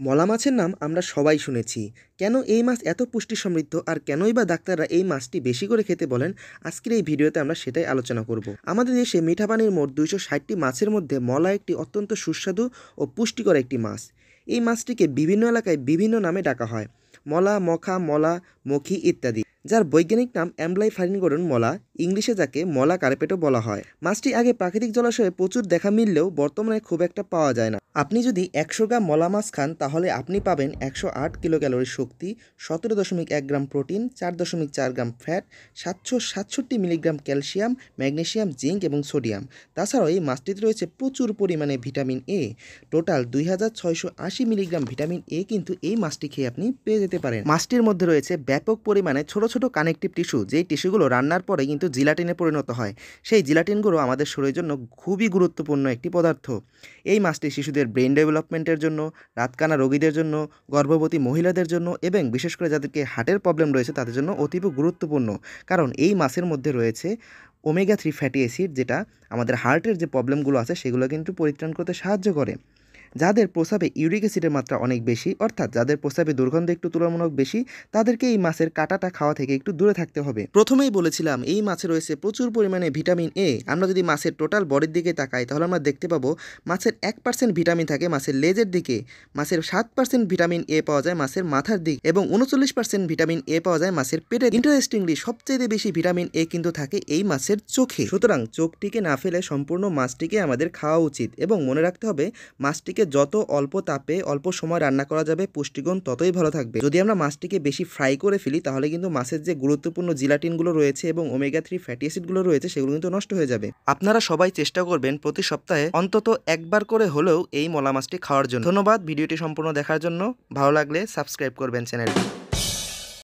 মলা মাছের নাম আমরা সবাই শুনেছি। কেন এই মাছ এত পুষ্টি সমৃদ্ধ আর কেনই বা ডাক্তাররা এই মাছটি বেশি করে খেতে বলেন, আজকের এই ভিডিওতে আমরা সেটাই আলোচনা করব। আমাদের দেশে মিঠা পানির মোট 260টি মাছের মধ্যে মলা একটি অত্যন্ত সুস্বাদু ও পুষ্টিকর একটি মাছ। এই মাছটিকে বিভিন্ন এলাকায় বিভিন্ন নামে ডাকা হয়, মলা, মখা, মলা, মখি ইত্যাদি, যার বৈজ্ঞানিক নাম অ্যাম্বলাই ফারিনগরন মলা, ইংলিশে যাকে মলা কার্পেটও বলা হয়। মাছটি আগে প্রাকৃতিক জলাশয়ে প্রচুর দেখা মিললেও বর্তমানে খুব একটা পাওয়া যায় না। আপনি যদি 100 গ্রাম মলা মাছ খান তাহলে আপনি পাবেন 108 কিলো ক্যালোরির শক্তি, 17.1 গ্রাম প্রোটিন, 4.4 গ্রাম fat, 767 milligram calcium, magnesium, zinc এবং সোডিয়াম। তাছাড়াও এই মাছটিতে রয়েছে প্রচুর পরিমাণে vitamin A. Total 2680 milligram vitamin A কিন্তু এই মাছটি খেয়ে আপনি পেয়ে যেতে পারেন। মাছটির মধ্যে রয়েছে ব্যাপক পরিমাণে ছোট ছোট কানেকটিভ টিস্যু, যেই টিস্যুগুলো রান্নার পরে কিন্তু জিলাটিনে পরিণত হয়। সেই জিলাটিনগুলো আমাদের শরীরের জন্য খুবই গুরুত্বপূর্ণ একটি পদার্থ। এই মাছটি শিশুদের ব্রেন ডেভেলপমেন্টের জন্য, রাতকানা রোগীদের জন্য, গর্ভবতী মহিলাদের জন্য এবং বিশেষ করে যাদেরকে হার্টের প্রবলেম রয়েছে তাদের জন্য অতীব গুরুত্বপূর্ণ। কারণ এই মাছের মধ্যে রয়েছে ওমেগা 3 ফ্যাটি অ্যাসিড, যেটা আমাদের হার্টের যে প্রবলেমগুলো আছে সেগুলো কিন্তু পরিত্রাণ করতে সাহায্য করে। যাদের প্রস্রাবে ইউরিক অ্যাসিডের মাত্রা অনেক বেশি, অর্থাৎ যাদের প্রস্রাবে দুর্গন্ধ একটু তুলনামূলক বেশি, তাদেরকে এই মাছের কাঁটাটা খাওয়া থেকে একটু দূরে থাকতে হবে। প্রথমেই বলেছিলাম এই মাছে রয়েছে প্রচুর পরিমাণে ভিটামিন এ। আমরা যদি মাছের টোটাল বডির দিকে তাকাই তাহলে আমরা দেখতে পাবো মাছের 1% ভিটামিন থাকে মাছের লেজের দিকে, মাছের 7% ভিটামিন এ পাওয়া যায় মাছের মাথার দিক এবং 39% ভিটামিন এ পাওয়া যায় মাছের পেটে। ইন্টারেস্টিংলি সবচেয়ে বেশি ভিটামিন এ কিন্তু থাকে এই মাছের চোখে। সুতরাং চোখটিকে না ফেলে সম্পূর্ণ মাছটিকে আমাদের খাওয়া উচিত এবং মনে রাখতে হবে মাছটিকে যত অল্প তাপে অল্প সময় রান্না করা যাবে পুষ্টিগুণ ততই ভালো থাকবে। যদি আমরা মাছটিকে বেশি ফ্রাই করে ফেলি তাহলে কিন্তু মাছের যে গুরুত্বপূর্ণ জিলাটিনগুলো রয়েছে এবং ওমেগা 3 ফ্যাটি অ্যাসিডগুলো রয়েছে সেগুলো কিন্তু নষ্ট হয়ে যাবে। আপনারা সবাই চেষ্টা করবেন প্রতি সপ্তাহে অন্তত একবার করে হলেও এই মলা মাছটি খাওয়ার জন্য। ধন্যবাদ ভিডিওটি সম্পূর্ণ দেখার জন্য। ভালো লাগলে সাবস্ক্রাইব করবেন চ্যানেলটি।